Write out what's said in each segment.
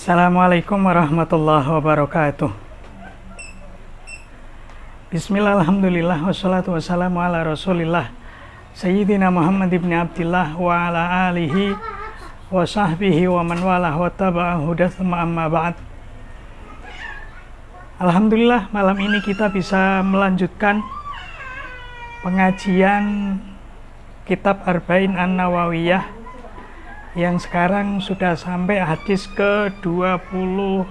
Assalamualaikum warahmatullahi wabarakatuh. Bismillah, alhamdulillah, wassalatu wassalamu ala rasulillah Sayyidina Muhammad ibn Abdillah wa ala alihi wa sahbihi wa man walah wa taba'a huda thumma amma ba'd. Alhamdulillah, malam ini kita bisa melanjutkan pengajian kitab Arba'in An-Nawawiyah yang sekarang sudah sampai hadis ke-28.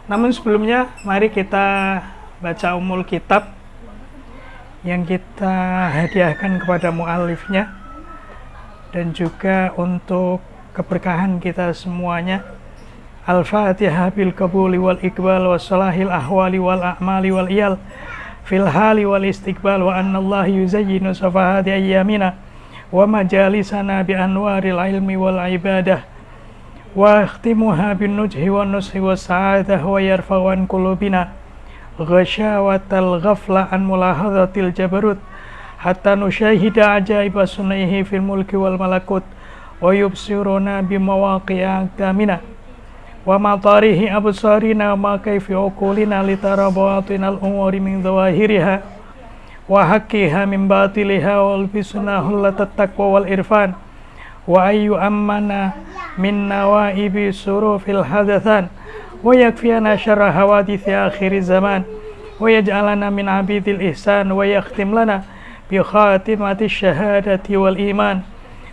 Namun sebelumnya mari kita baca umul kitab yang kita hadiahkan kepada mu'alifnya, dan juga untuk keberkahan kita semuanya. Al-Fatihah bil qabuli wal iqbal wa salahil ahwali wal a'mali wal iyal fil hali wal istiqbal wa annallahi yuzayyinu safahati ayyamina wa majalisana bi anwaril ilmi wal ibadah wa ikhtimuha bin nujhi wan nushi was sa'adah wa yarfa'u an qulubina ghasyawatal ghafla an mulahadhatil jabarut hatta nusyahida ajaiba sunaihi fil mulki wal malakut wa yubsiruna bi mawaqi'a aqdamina wa matarihi absarina ma kayfi uqulina litara bawatinal umuri min zawahiriha wa haqqiha min batiliha wal bisuna hullatat taqwa wal irfan wa ayu ammana min nawaibi surufil hadathan wa yakfiyana syarra hawadithi akhir zaman wa yaj'alana min abidil ihsan wa yakhtim lana bi khatimati syahadati wal iman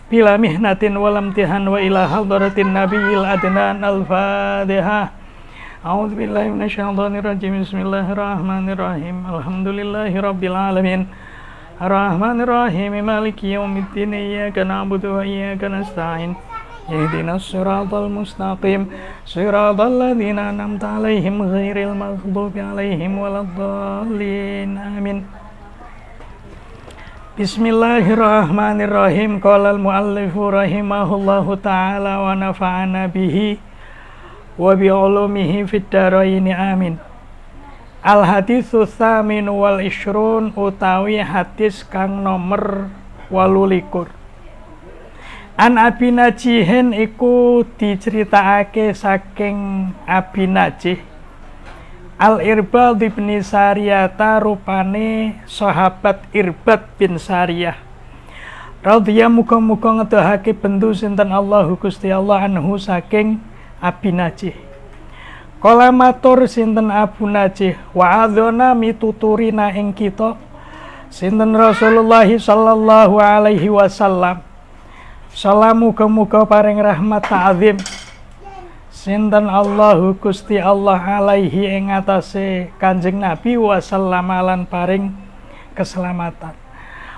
bila mihnatin wal imtihan wa ila hadratin nabiyil adnan. Al-Fatihah. A'udzu billahi minasyaitonir rajim. Bismillahirrahmanirrahim. Alhamdulillahi rabbil alamin. Arrahmanir rahim. Maliki yaumiddin. Iyyaka na'budu wa iyyaka nasta'in. Ihdinas siratal mustaqim. Siratal ladzina an'amta 'alaihim ghairil maghdubi 'alaihim waladdallin. Amin. Bismillahirrahmanirrahim. Qala al-muallifu rahimahullahu ta'ala wa nafa'ana bihi wa bi'ulumihi fid dharaini amin. Al haditsu tsamin wal ishrun, utawi hadis kang nomer 28. An Abi Najihin iku diceritakake saking Abi Najih Al-Irbad bin Sariyata, rupane sahabat Irbad bin Sariyah radhiyallahu muga-muga ngedahake bendu sinten Allahu Gusti Allah anhu saking Abi Najih. Kala matur sinten Abu Najih, wa adzona mituturina ing kita sinten Rasulullah sallallahu alaihi wasallam. Salamu muga-muga paring rahmat ta'zim sinten Allahu Gusti Allah alaihi ing atase Kanjeng Nabi wasallam lan paring keselamatan.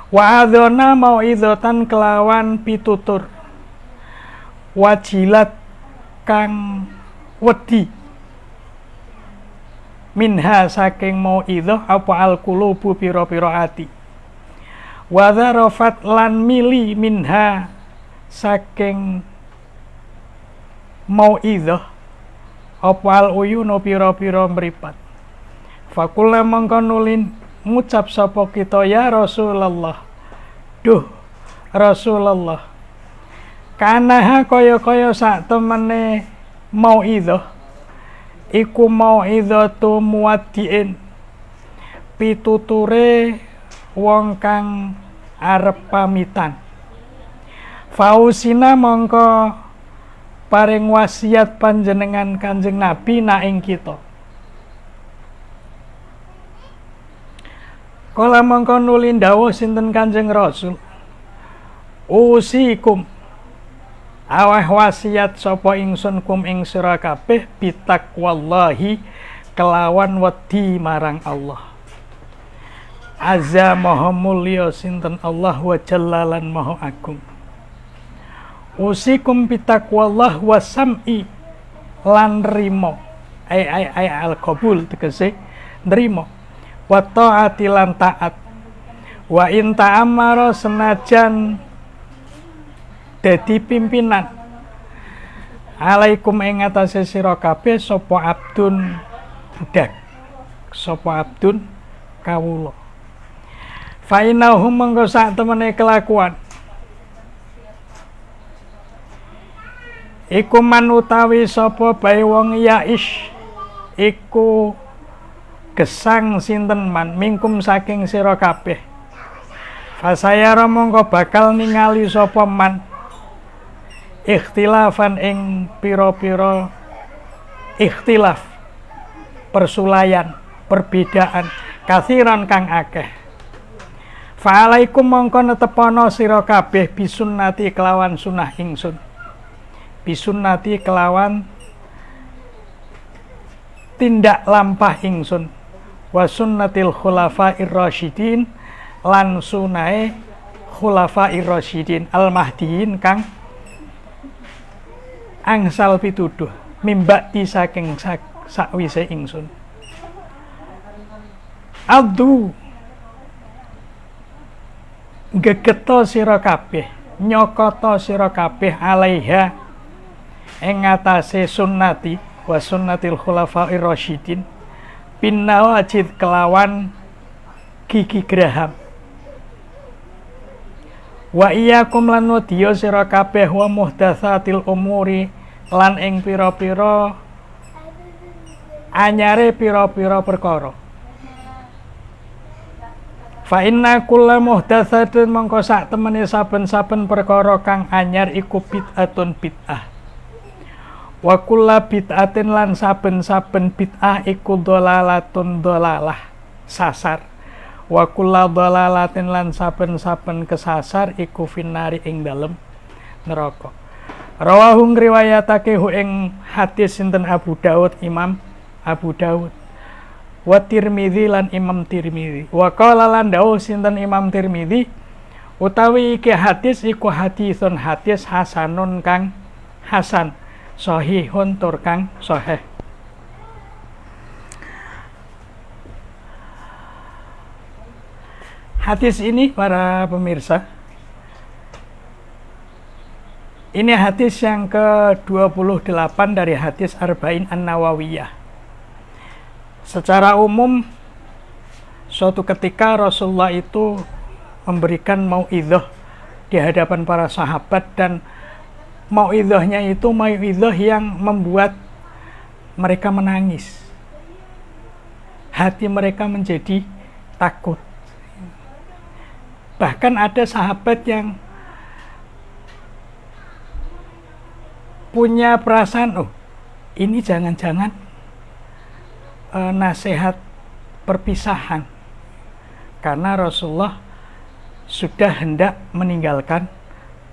Wa adzona mau'idzatan kelawan pitutur wajilat kang wedi minha saking mau'idzah apa al-qulubu pira-pira ati wa dzarafat lan mili minha saking mau'idzah apa al-uyunu pira-pira mripat. Fakulna mongko nulin ngucap sapa kita, ya Rasulullah, duh Rasulullah, kanaha kaya-kaya sak temene mau'idzah iku mau'idzatu muwaddiin, pituture wong kang arep pamitan. Fausina mongko paring wasiat panjenengan Kanjeng Nabi na ing kita. Kala mongko nuli dawuh sinten Kanjeng Rasul, usikum aweh wasiat sapa ingsun kum ing sira kabeh bitaqwallahi kelawan wedi marang Allah. Azza maha mulya sinten Allah wa jallalan maha agung. Usikum bitaqwallah wa sam'i lan rimo ay al-qabul tegese nrimo wa ta'ati lan taat wa in ta'amara senajan dadi pimpinan alaikum ing atase sira kabeh sapa abdun budak, sapa abdun kawula. Fa innahum mangko sak temene kelakuan iku man utawi sapa bae wong yaish iku gesang sinten man mingkum saking sira kabeh fasayara mongko bakal ningali sapa man ikhtilafan ing pira-pira ikhtilaf persulayan perbedaan kathiran kang akeh fa'alaikum mongko netepono sira kabeh bisunnati kelawan sunah ingsun bisunnati kelawan tindak lampah ingsun wa sunnatil khulafair rasyidin lan sunae khulafair rasyidin al mahdiin kang angsal pituduh mimbakti saking sakwise ingsun abdu gegeto sira kabeh nyokoto sira kabeh alaiha ing ngatasé sunnati wa sunnatil khulafair rasyidin pinawajid kelawan gigi geraham wa iyyakum lan wadya sira kabeh wa muhdatsatil umuri lan ing pira-pira anyare pira-pira perkara fa inna kulla muhdatsatin mongko sak temene saben-saben perkara kang anyar iku bid'atun bid'ah wa kulla bid'atin lan saben-saben bid'ah iku dhalalatun dhalalah sasar wa kulla dhalalatin lan saben-saben kesasar iku finnari ing dalem neraka rawahu riwayatake ing hadis sinten Abu Daud Imam Abu Daud wa Tirmidzi lan Imam Tirmidzi wa qala lan dawuh sinten Imam Tirmidzi utawi iki hadis iku hadisun hadis hasanun kang hasan sahihun tur kang sahih hadis ini para pemirsa ini hadis yang ke-28 dari hadis Arba'in An-Nawawiyah. Secara umum suatu ketika Rasulullah itu memberikan mau'idhah di hadapan para sahabat dan mau'idhahnya itu mau'idhah yang membuat mereka menangis. Hati mereka menjadi takut. Bahkan ada sahabat yang punya perasaan, oh ini jangan-jangan nasihat perpisahan. Karena Rasulullah sudah hendak meninggalkan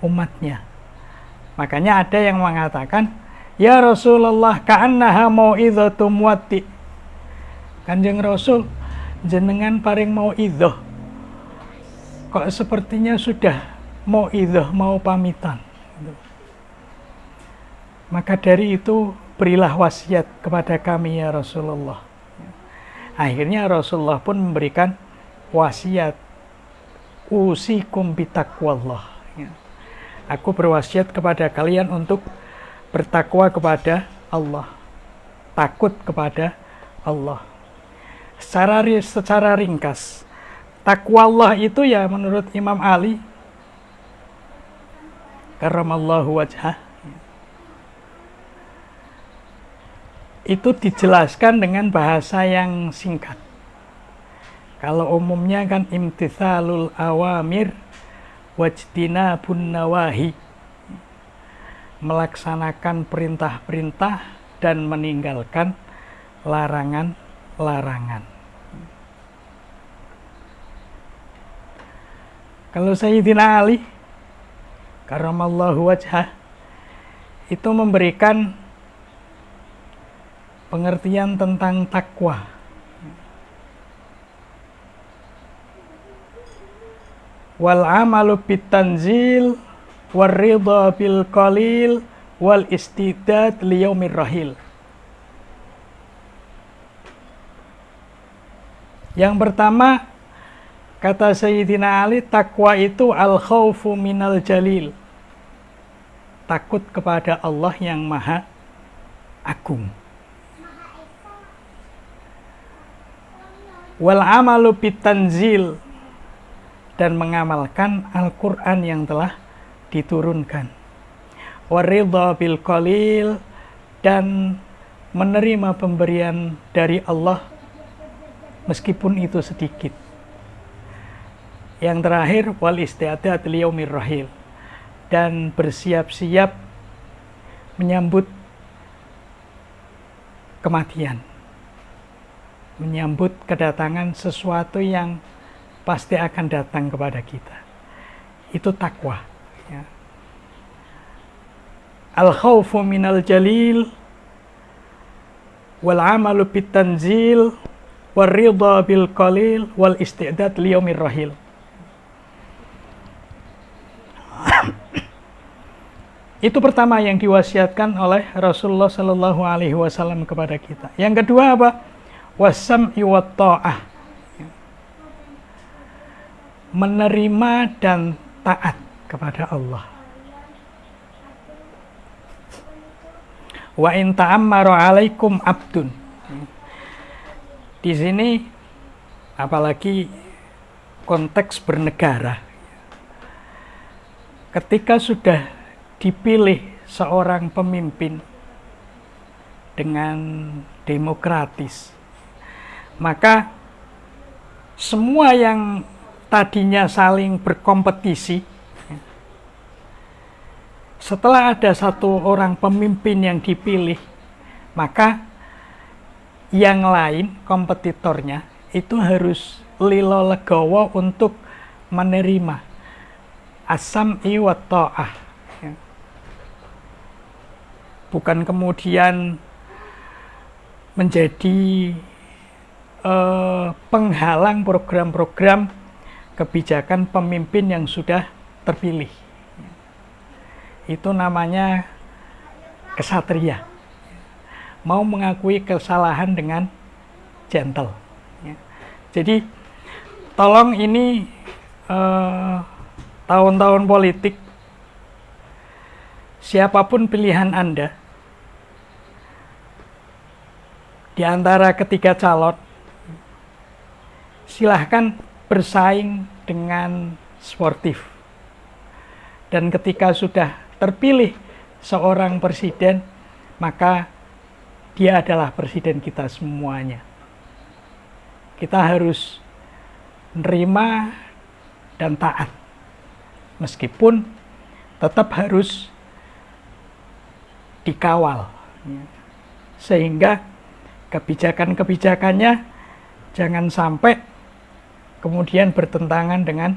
umatnya. Makanya ada yang mengatakan, ya Rasulullah ka'annaha mau'idhatu muwaddi. Kanjeng Rasul, jenengan paring mau'idhah. Kok sepertinya sudah mau'idhah, mau pamitan. Maka dari itu berilah wasiat kepada kami ya Rasulullah. Akhirnya Rasulullah pun memberikan wasiat, usikum bitaqwallah. Aku berwasiat kepada kalian untuk bertakwa kepada Allah, takut kepada Allah. Secara ringkas, takwa Allah itu ya menurut Imam Ali karramallahu wajhah, itu dijelaskan dengan bahasa yang singkat. Kalau umumnya kan imtithalul awamir wajtinabun nawahi, melaksanakan perintah-perintah dan meninggalkan larangan-larangan. Kalau Sayyidina Ali karramallahu wajhah itu memberikan pengertian tentang takwa. Wal amalu bitanzil war ridha bil qalil wal istidad li yaumir rahil. Yang pertama, kata Sayyidina Ali, takwa itu al khaufu minal jalil, takut kepada Allah yang maha agung. Wal amalu bitanzil, dan mengamalkan Al-Quran yang telah diturunkan. waridha bil qalil, dan menerima pemberian dari Allah meskipun itu sedikit. Yang terakhir, wal isti'dad liyaumir rahil, dan bersiap-siap menyambut kematian, menyambut kedatangan sesuatu yang pasti akan datang kepada kita. Itu takwa, ya. Al khawfu minal jalil wal amalu bit tanzil wal ridha bil qalil wal isti'dad liyaumir rahil. Itu pertama yang diwasiatkan oleh Rasulullah Sallallahu Alaihi Wasallam kepada kita. Yang kedua apa? Wasam'i wat ta'ah, menerima dan taat kepada Allah. Wa in ta'ammara 'alaikum abdun. Di sini apalagi konteks bernegara. Ketika sudah dipilih seorang pemimpin dengan demokratis, maka semua yang tadinya saling berkompetisi, setelah ada satu orang pemimpin yang dipilih, maka yang lain kompetitornya itu harus lilo legowo untuk menerima as-sam'i wa ta'ah. Bukan kemudian menjadi penghalang program-program kebijakan pemimpin yang sudah terpilih. Itu namanya kesatria, mau mengakui kesalahan dengan gentle. Jadi tolong ini tahun-tahun politik, siapapun pilihan Anda di antara ketiga calon, silahkan bersaing dengan sportif. Dan ketika sudah terpilih seorang presiden, maka dia adalah presiden kita semuanya. Kita harus menerima dan taat, meskipun tetap harus dikawal, sehingga kebijakan-kebijakannya jangan sampai kemudian bertentangan dengan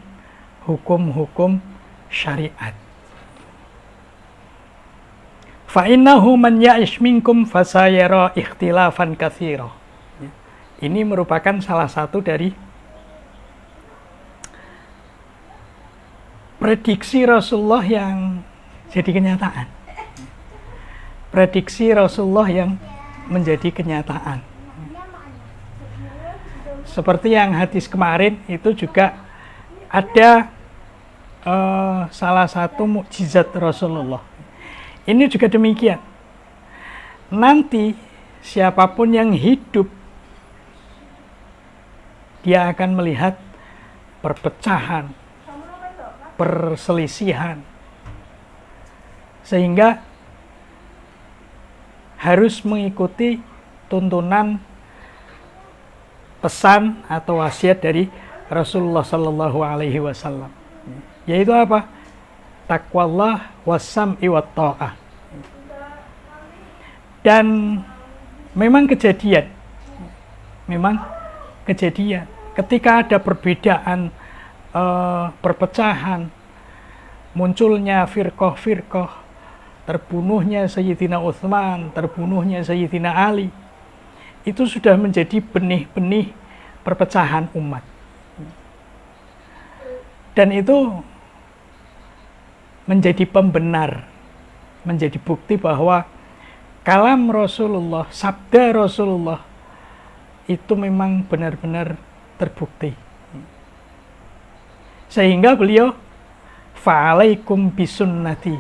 hukum-hukum syariat. Fa innahu man ya'ish minkum fasayara ikhtilafan katsira. Ini merupakan salah satu dari prediksi Rasulullah yang jadi kenyataan. Prediksi Rasulullah yang menjadi kenyataan. Seperti yang hadis kemarin itu juga ada salah satu mukjizat Rasulullah. Ini juga demikian. Nanti siapapun yang hidup, dia akan melihat perpecahan, perselisihan, sehingga harus mengikuti tuntunan pesan atau wasiat dari Rasulullah Sallallahu Alaihi Wasallam, yaitu apa? Taqwallah wassam'i wat ta'ah. Dan memang kejadian ketika ada perbedaan, perpecahan, munculnya firqah-firqah, terbunuhnya Sayyidina Utsman, terbunuhnya Sayyidina Ali, itu sudah menjadi benih-benih perpecahan umat. Dan itu menjadi pembenar, menjadi bukti bahwa kalam Rasulullah, sabda Rasulullah itu memang benar-benar terbukti. Sehingga beliau, fa'alaikum bisunnati,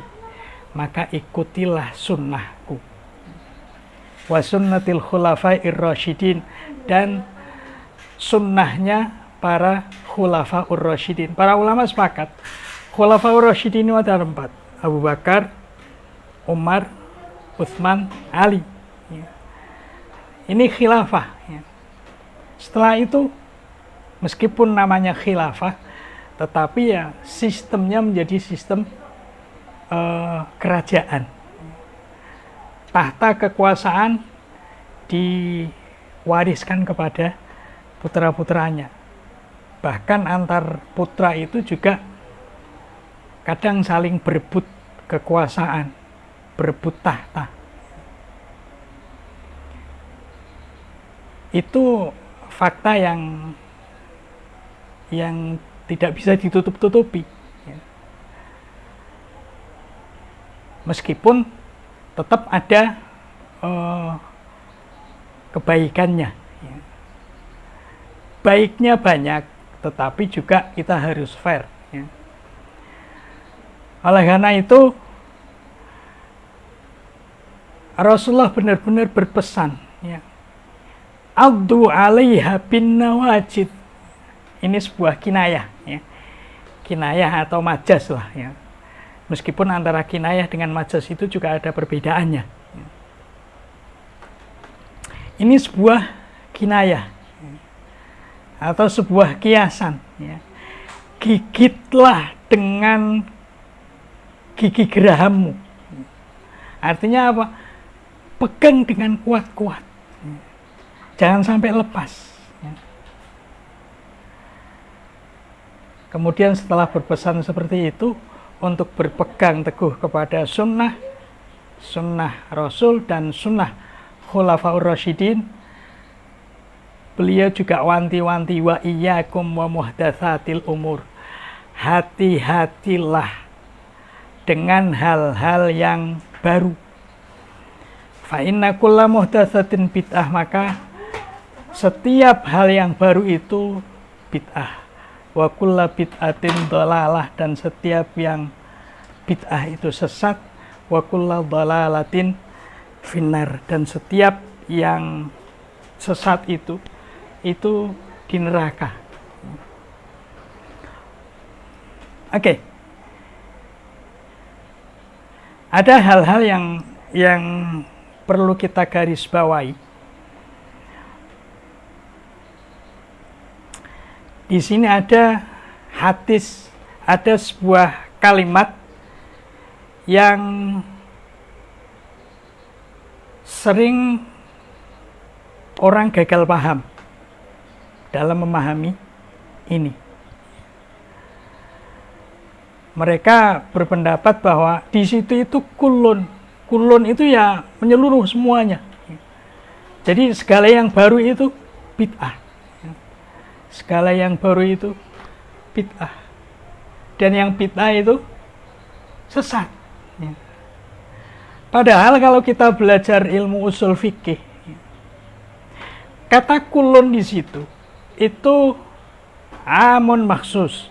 maka ikutilah sunnahku, wa sunnatil khulafair rasyidin, dan sunnahnya para khulafaur rasyidin. Para ulama sepakat khulafaur rasyidin itu ada 4: Abu Bakar, Umar, Utsman, Ali. Ya. Ini khilafah. Ya. Setelah itu, meskipun namanya khilafah, tetapi ya sistemnya menjadi sistem kerajaan. Tahta kekuasaan diwariskan kepada putra-putranya. Bahkan antar putra itu juga kadang saling berebut kekuasaan, berebut tahta. Itu fakta yang tidak bisa ditutup-tutupi. Meskipun tetap ada kebaikannya. Baiknya banyak, tetapi juga kita harus fair. Oleh karena itu, Rasulullah benar-benar berpesan, Addu 'alaiha bin nawajid. Ini sebuah kinayah, kinayah atau majas lah. Meskipun antara kinayah dengan majas itu juga ada perbedaannya. Ini sebuah kinayah atau sebuah kiasan. Gigitlah dengan gigi gerahammu. Artinya apa? Pegang dengan kuat-kuat. Jangan sampai lepas. Kemudian setelah berpesan seperti itu, untuk berpegang teguh kepada sunnah Rasul dan sunnah Khulafaur Rasyidin, beliau juga wanti-wanti, wa iyyakum wa muhdatsatil umur. Hati-hatilah dengan hal-hal yang baru. Fa inna kulla muhdatsatin bid'ah, maka setiap hal yang baru itu bid'ah. Wa kulla bid'atin dhalalah, dan setiap yang bid'ah itu sesat. Wa kulla dhalalatin finnar, dan setiap yang sesat itu di neraka. Oke. Ada hal-hal yang perlu kita garis bawahi. Di sini ada hadis, ada sebuah kalimat yang sering orang gagal paham dalam memahami ini. Mereka berpendapat bahwa di situ itu kulun itu ya menyeluruh semuanya. Jadi segala yang baru itu bid'ah. Segala yang baru itu bid'ah. Dan yang bid'ah itu sesat. Padahal kalau kita belajar ilmu usul fikih, kata kulun di situ itu amun maksus,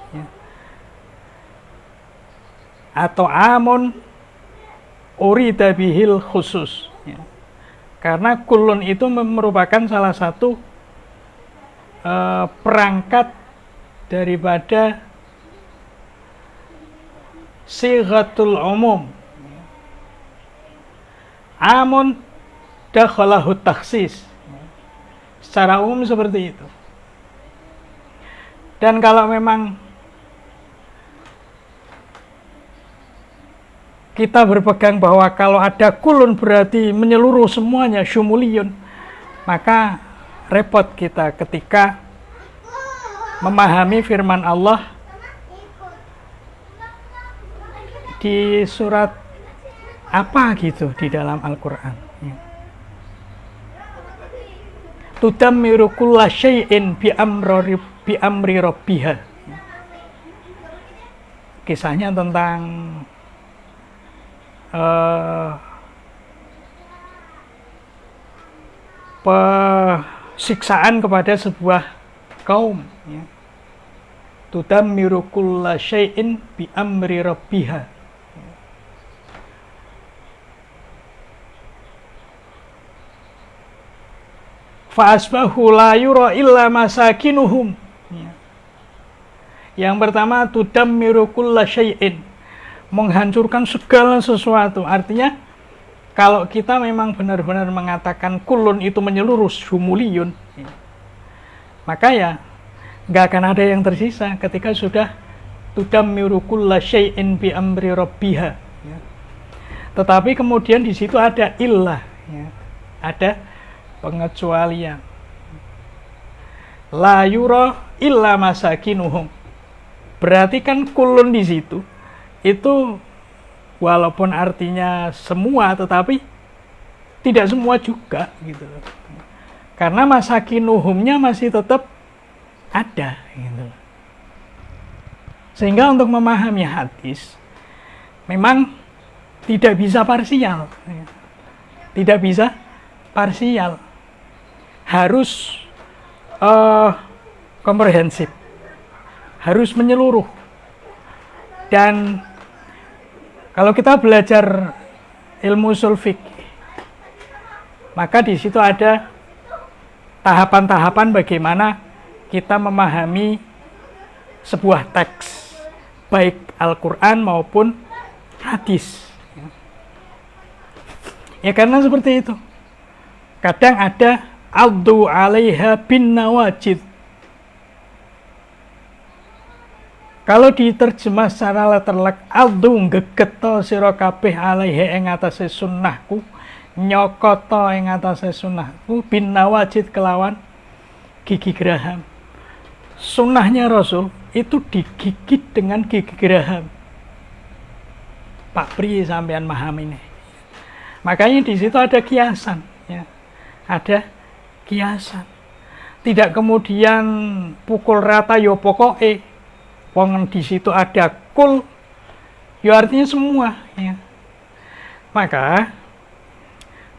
atau amun urida bihil khusus. Karena kulun itu merupakan salah satu perangkat daripada sighatul umum. Amun dakhalahu takhsis. Secara umum seperti itu. Dan kalau memang kita berpegang bahwa kalau ada kulun berarti menyeluruh semuanya, syumuliyun, maka repot kita ketika memahami firman Allah di surat apa gitu di dalam Al-Quran. Tudammiru kulla syai'in bi amri rabbiha. Kisahnya tentang siksaan kepada sebuah kaum. Tudammiru kulla syai'in bi amri rabbiha. Fa asbahu la yura illa masakinuhum. Yang pertama, tudammiru kulla syai'in, menghancurkan segala sesuatu. Artinya kalau kita memang benar-benar mengatakan kulun itu menyeluruh, syumuliyun, maka ya nggak akan ada yang tersisa ketika sudah tudammiru kulla syai'in bi amri rabbiha. Tetapi kemudian di situ ada illah, ada pengecualian. La yura illa masakinuhum. Berarti kan kulun di situ itu walaupun artinya semua, tetapi tidak semua juga gitu. Karena masakinuhumnya masih tetap ada gitu. Sehingga untuk memahami hadis memang tidak bisa parsial. Tidak bisa parsial. Harus komprehensif. Harus menyeluruh. Dan kalau kita belajar ilmu ushul fikih, maka di situ ada tahapan-tahapan bagaimana kita memahami sebuah teks, baik Al-Quran maupun hadis. Ya karena seperti itu. Kadang ada addu 'alaiha bin nawajid. Kalau diterjemah secara letterlek, aldu ngegeto sira kabeh alaihi ing atase sunnahku, nyokoto ing atase sunnahku bin nawajid kelawan gigi geraham. Sunnahnya Rasul itu digigit dengan gigi geraham. Pak Pri sampean paham ini. Makanya di situ ada kiasan, ya. Ada kiasan. Tidak kemudian pukul rata yo pokoke. Wong di situ ada kul, ya artinya semua. Ya. Maka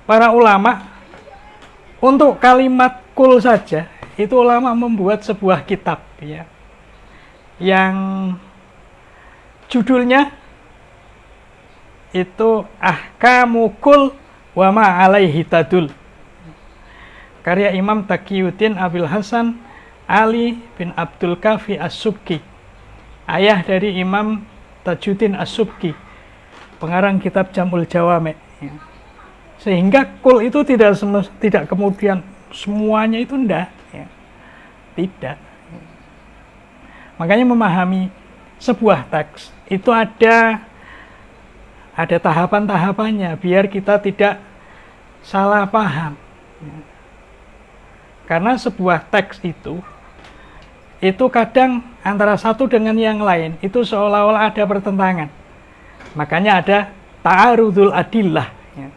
para ulama untuk kalimat kul saja itu ulama membuat sebuah kitab, ya, yang judulnya itu Ahkamu Kul wa ma alaihi tadul, karya Imam Taqiyuddin Abil Hasan Ali bin Abdul Kafi As-Subki, ayah dari Imam Tajuddin As-Subki, pengarang kitab Jam'ul Jawami'. Sehingga kul itu tidak kemudian semuanya itu enggak, ya. Tidak. Makanya memahami sebuah teks itu ada tahapan-tahapannya biar kita tidak salah paham. Karena sebuah teks itu kadang antara satu dengan yang lain itu seolah-olah ada pertentangan. Makanya ada ta'arudul adillah, ya.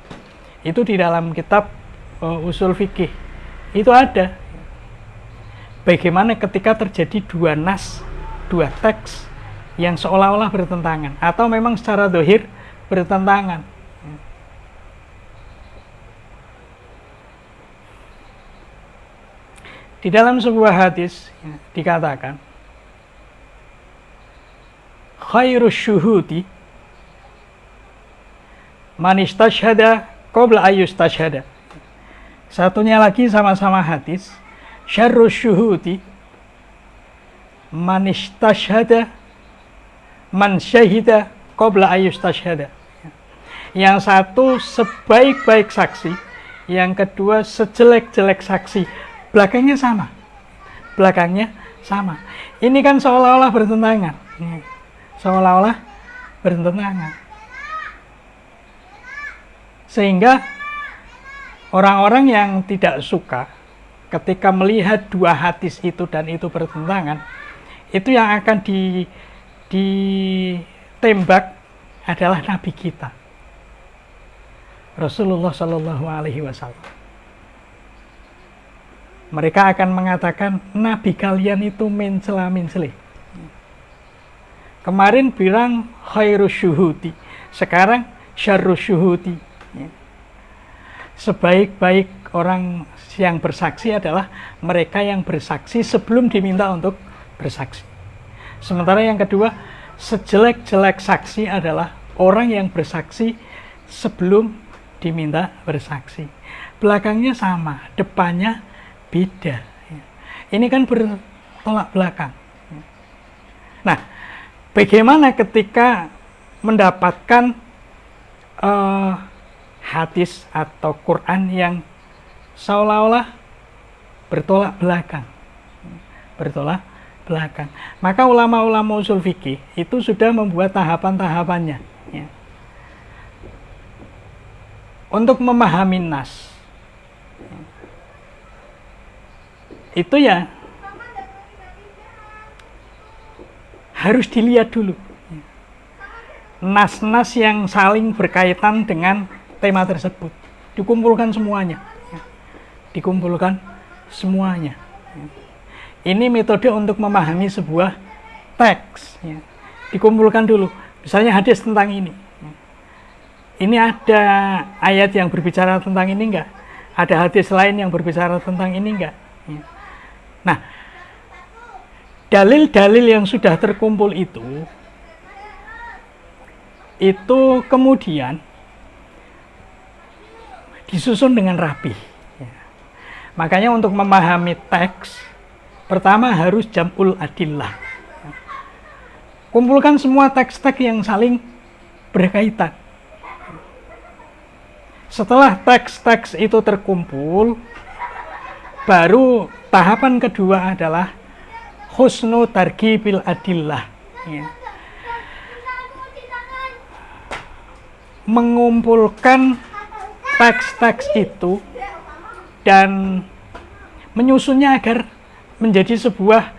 Itu di dalam kitab usul fikih itu ada. Bagaimana ketika terjadi dua nas, dua teks yang seolah-olah bertentangan atau memang secara zahir bertentangan. Di dalam sebuah hadis, ya, dikatakan khairus syuhudi man istashhada qabla ayyustashhada. Satunya lagi sama-sama hadis, syarrus syuhudi man istashhada man syahida qabla ayyustashhada. Yang satu sebaik-baik saksi, yang kedua sejelek-jelek saksi. Belakangnya sama. Ini kan seolah-olah bertentangan. Seolah-olah bertentangan. Sehingga orang-orang yang tidak suka ketika melihat dua hadis itu dan itu bertentangan, itu yang akan ditembak adalah Nabi kita, Rasulullah Shallallahu Alaihi Wasallam. Mereka akan mengatakan Nabi kalian itu mencela-mencela. Kemarin bilang khairus syuhudi, sekarang syarrus syuhudi. Sebaik-baik orang yang bersaksi adalah mereka yang bersaksi sebelum diminta untuk bersaksi. Sementara yang kedua, sejelek-jelek saksi adalah orang yang bersaksi sebelum diminta bersaksi. Belakangnya sama, depannya beda. Ini kan bertolak belakang. Nah, bagaimana ketika mendapatkan hadis atau Quran yang seolah-olah bertolak belakang. Maka ulama-ulama usul fikih itu sudah membuat tahapan-tahapannya, ya, untuk memahami nas. Itu ya harus dilihat dulu nas-nas yang saling berkaitan dengan tema tersebut, dikumpulkan semuanya. Ini metode untuk memahami sebuah teks, ya. Dikumpulkan dulu, misalnya hadis tentang ini. Ini ada ayat yang berbicara tentang ini enggak? Ada hadis lain yang berbicara tentang ini enggak? Ya. Nah, dalil-dalil yang sudah terkumpul itu kemudian disusun dengan rapi. Ya. Makanya untuk memahami teks, pertama harus jam'ul adillah. Kumpulkan semua teks-teks yang saling berkaitan. Setelah teks-teks itu terkumpul, baru tahapan kedua adalah husnu targhibil adillah. Ya. Mengumpulkan teks-teks itu dan menyusunnya agar menjadi sebuah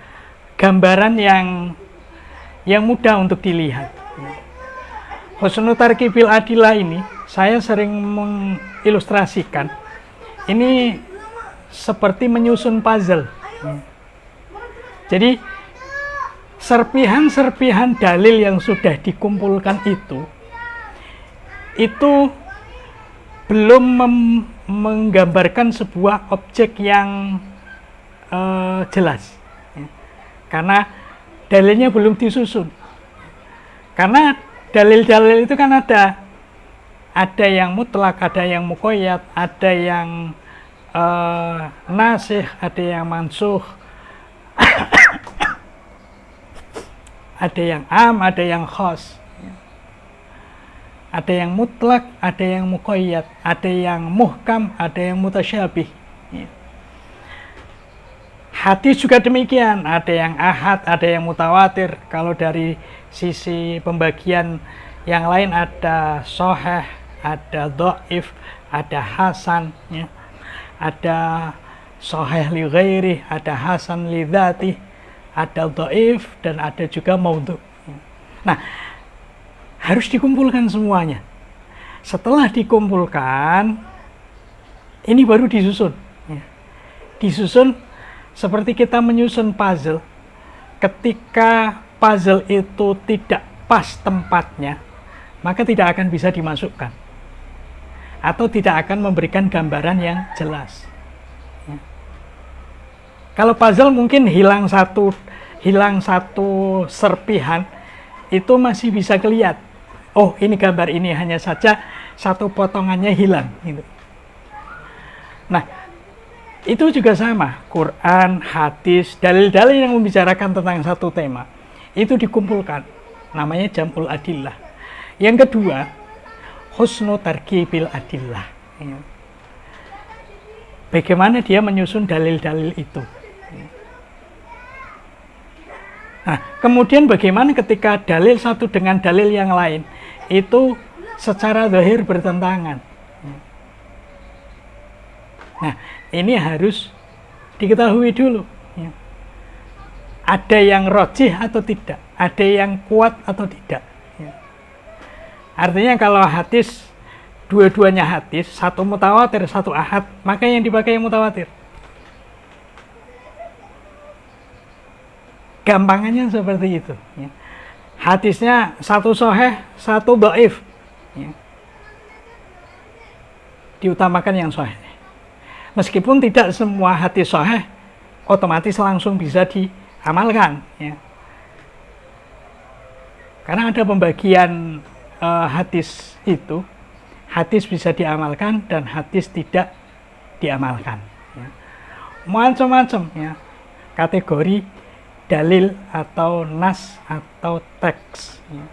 gambaran yang mudah untuk dilihat. Husnul targhibil adillah ini saya sering mengilustrasikan. Ini seperti menyusun puzzle. Jadi serpihan-serpihan dalil yang sudah dikumpulkan itu belum menggambarkan sebuah objek yang jelas, ya. Karena dalilnya belum disusun. Karena dalil-dalil itu kan ada yang mutlak, ada yang muqayyad, ada yang nasikh, ada yang mansukh, ada yang am, ada yang khas, ya. Ada yang mutlak, ada yang muqayyad, ada yang muhkam, ada yang mutasyabih, ya. Hadis juga demikian, ada yang ahad, ada yang mutawatir. Kalau dari sisi pembagian yang lain ada sahih, ada dhaif, ada hasan, ya. Ada sahih li ghairi, ada hasan li dzati, ada dhaif, dan ada juga maudhu. Nah, harus dikumpulkan semuanya. Setelah dikumpulkan, ini baru disusun, ya. Disusun seperti kita menyusun puzzle. Ketika puzzle itu tidak pas tempatnya, maka tidak akan bisa dimasukkan atau tidak akan memberikan gambaran yang jelas, ya. Kalau puzzle mungkin hilang satu serpihan, itu masih bisa kelihatan. Oh, ini gambar ini, hanya saja satu potongannya hilang, gitu. Nah, itu juga sama, Quran, hadis, dalil-dalil yang membicarakan tentang satu tema itu dikumpulkan, namanya jam'ul adillah. Yang kedua, husnu targhibil adillah, ya. Bagaimana dia menyusun dalil-dalil itu. Nah, kemudian bagaimana ketika dalil satu dengan dalil yang lain itu secara zahir bertentangan. Nah, ini harus diketahui dulu, ya. Ada yang rajih atau tidak, ada yang kuat atau tidak, ya. Artinya kalau hadis, dua-duanya hadis, satu mutawatir, satu ahad, maka yang dipakai yang mutawatir. Gampangannya seperti itu, ya. Hadisnya satu sahih, satu dhaif, ya. Diutamakan yang sahih. Meskipun tidak semua hadis sahih otomatis langsung bisa diamalkan, ya. Karena ada pembagian hadis itu, hadis bisa diamalkan dan hadis tidak diamalkan, ya. Macam-macam, ya, kategori dalil atau nas atau teks, ya.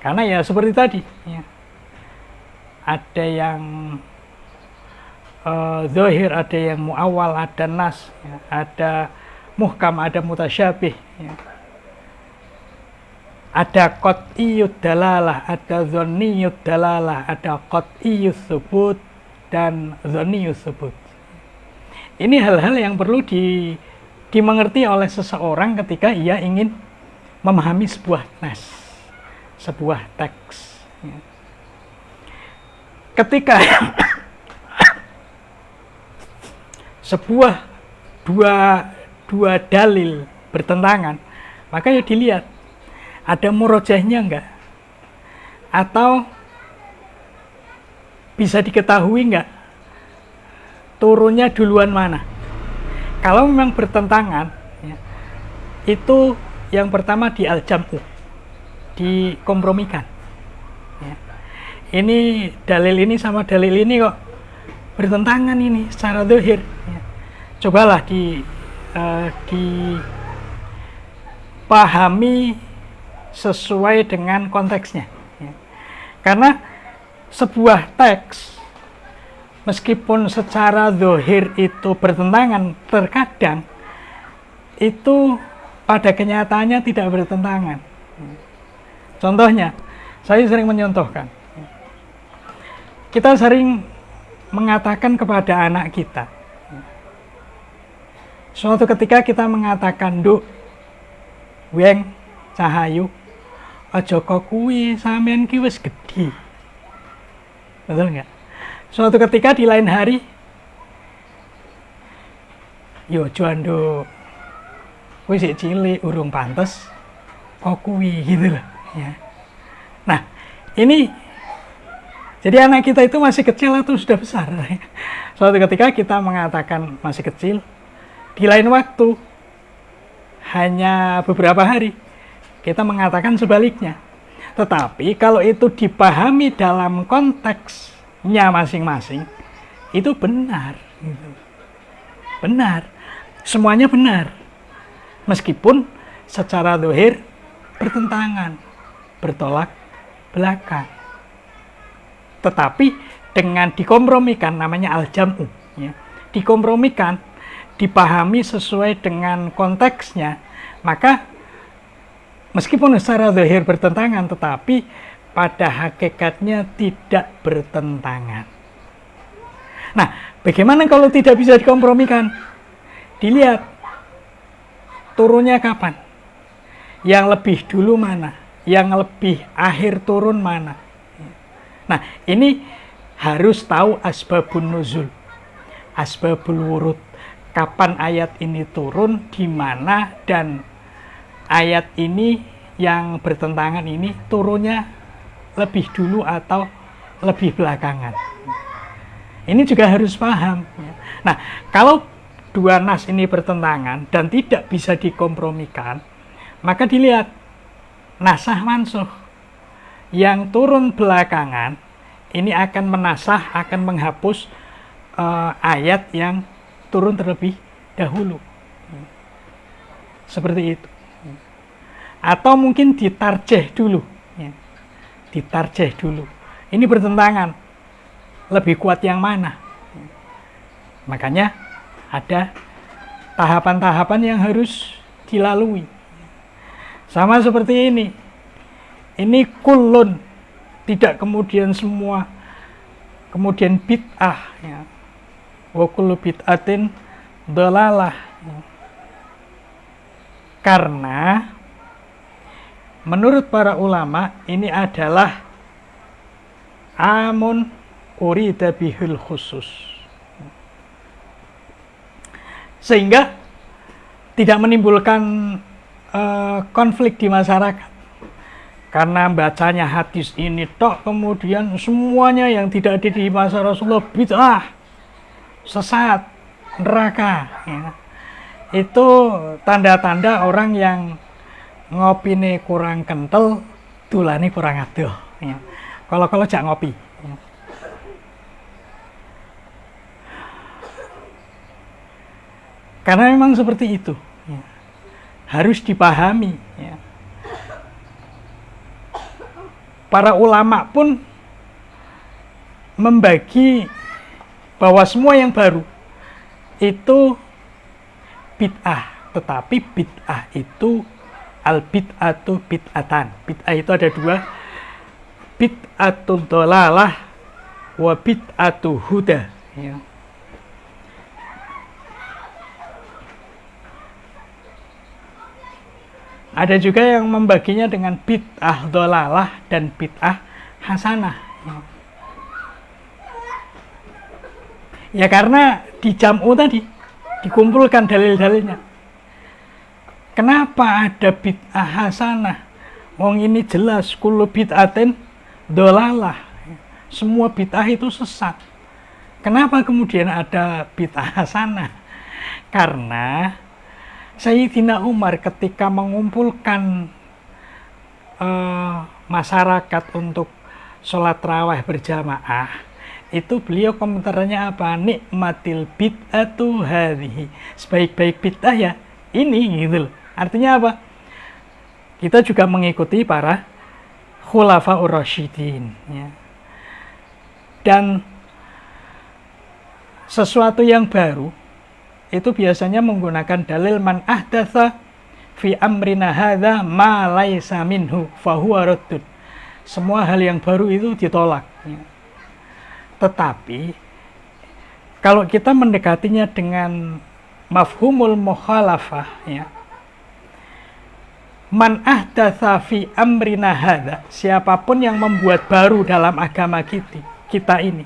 Karena ya seperti tadi, ya. Ada yang zahir, ada yang muawal, ada nas, ya. Ada muhkam, ada mutasyabih, ya. Ada qat'iyud dalalah, ada dhanniyud dalalah, ada qat'iyus subut dan dhanniyus subut. Ini hal-hal yang perlu dimengerti oleh seseorang ketika ia ingin memahami sebuah nas, sebuah teks. Ketika sebuah dua dalil bertentangan, maka ya dilihat ada murojahnya enggak, atau bisa diketahui enggak turunnya duluan mana. Kalau memang bertentangan, ya, itu yang pertama di al-jam'u, dikompromikan, ya. Ini dalil ini sama dalil ini kok bertentangan ini secara zahir, ya. Cobalah dipahami sesuai dengan konteksnya, ya. Karena sebuah teks meskipun secara zahir itu bertentangan, terkadang itu pada kenyataannya tidak bertentangan. Contohnya, saya sering menyontohkan, kita sering mengatakan kepada anak kita, suatu ketika kita mengatakan, "Nduk, weng, Cahayu, aja kok kuwi sampean ki wis gedhi." Betul nggak? Suatu ketika di lain hari, yo Juando, kuwi sik cilik, urung pantes, kok kuwi gitu loh, ya. Nah, ini jadi anak kita itu masih kecil atau sudah besar. Suatu ketika kita mengatakan masih kecil, di lain waktu, hanya beberapa hari, kita mengatakan sebaliknya. Tetapi kalau itu dipahami dalam konteksnya masing-masing, itu benar, gitu. Benar, semuanya benar, meskipun secara zahir bertentangan, bertolak belakang. Tetapi dengan dikompromikan, namanya al-jam'u, ya. Dikompromikan, dipahami sesuai dengan konteksnya, maka meskipun secara zahir bertentangan, tetapi pada hakikatnya tidak bertentangan. Nah, bagaimana kalau tidak bisa dikompromikan? Dilihat turunnya kapan, yang lebih dulu mana, yang lebih akhir turun mana. Nah, ini harus tahu asbabun nuzul, asbabul wurud, kapan ayat ini turun, di mana, dan ayat ini yang bertentangan ini turunnya lebih dulu atau lebih belakangan. Ini juga harus paham. Nah, kalau dua nas ini bertentangan dan tidak bisa dikompromikan, maka dilihat nasah mansuh. Yang turun belakangan ini akan menasah, akan menghapus ayat yang turun terlebih dahulu. Seperti itu. Atau mungkin ditarjeh dulu, ya. Ditarjeh dulu. Ini bertentangan, lebih kuat yang mana? Makanya ada tahapan-tahapan yang harus dilalui. Sama seperti ini. Ini kulun, tidak kemudian semua, kemudian bid'ah, ya. Wa kullu bid'atin dhalalah. Karena menurut para ulama ini adalah amun urida bihul khusus, sehingga tidak menimbulkan konflik di masyarakat. Karena bacanya hadis ini tok, kemudian semuanya yang tidak ada di masa Rasulullah bid'ah, sesat, neraka, ya. Itu tanda-tanda orang yang ngopine kurang kental, tulane kurang adoh, ya. Kalau jak ngopi, ya. Karena memang seperti itu, ya. Harus dipahami, ya. para ulama pun membagi bahwa semua yang baru itu bid'ah, tetapi bid'ah itu al-bid'atu bid'atan. Bid'ah itu ada dua, bid'atul dolalah wa bid'atu huda, ya. Ada juga yang membaginya dengan bid'ah dolalah dan bid'ah hasanah. Ya karena di jam'u tadi dikumpulkan dalil-dalilnya. Kenapa ada bid'ah hasanah? Wong ini jelas kullu bid'atin dolalah. Semua bid'ah itu sesat. Kenapa kemudian ada bid'ah hasanah? Karena Sayyidina Umar ketika mengumpulkan masyarakat untuk sholat tarawih berjamaah, itu beliau komentarnya apa? Nikmatil bid'atu hadhihi. Sebaik-baik bid'ah ya ini, gitu loh. Artinya apa? Kita juga mengikuti para khulafaur rasyidin, ya. Dan sesuatu yang baru itu biasanya menggunakan dalil man ahdatsa fi amrina hadza ma laisa minhu fahuwa raddun. Semua hal yang baru itu ditolak, ya. Tetapi kalau kita mendekatinya dengan mafhumul mukhalafah, ya, man ahdatsa fi amrina hadza, siapapun yang membuat baru dalam agama kita ini,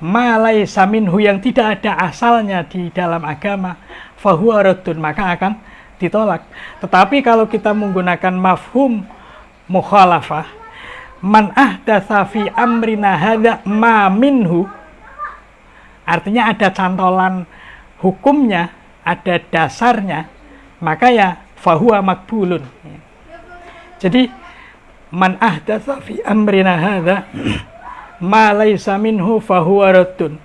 ma laisa minhu, yang tidak ada asalnya di dalam agama, fahuwa raddun, maka akan ditolak. Tetapi kalau kita menggunakan mafhum mukhalafah, man ahdatsa fi amrina hadza ma minhu, artinya ada cantolan hukumnya, ada dasarnya, maka ya fahuwa makbulun. Jadi man ahdatsa fi amrina hadza ma laisa minhu fahuwa raddun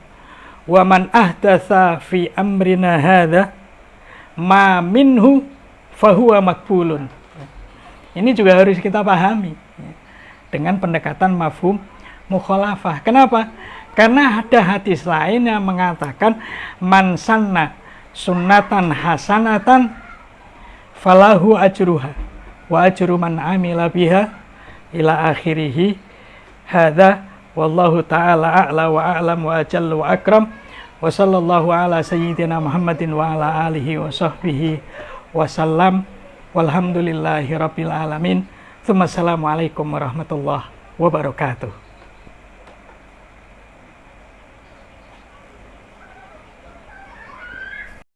wa man ahdatsa fi amrina hadza ma minhu fahuwa makbulun. Ini juga harus kita pahami dengan pendekatan mafhum mukhalafah. Kenapa? Karena ada hadis lain yang mengatakan man sanna sunnatan hasanatan falahu ajruha wa ajru man amila biha ila akhirih. Hadza wallahu ta'ala a'la wa a'lam wa ajalla wa akram wa sallallahu ala sayyidina Muhammadin wa ala alihi wa sahbihi wa sallam walhamdulillahi rabbil alamin. Assalamualaikum warahmatullahi wabarakatuh.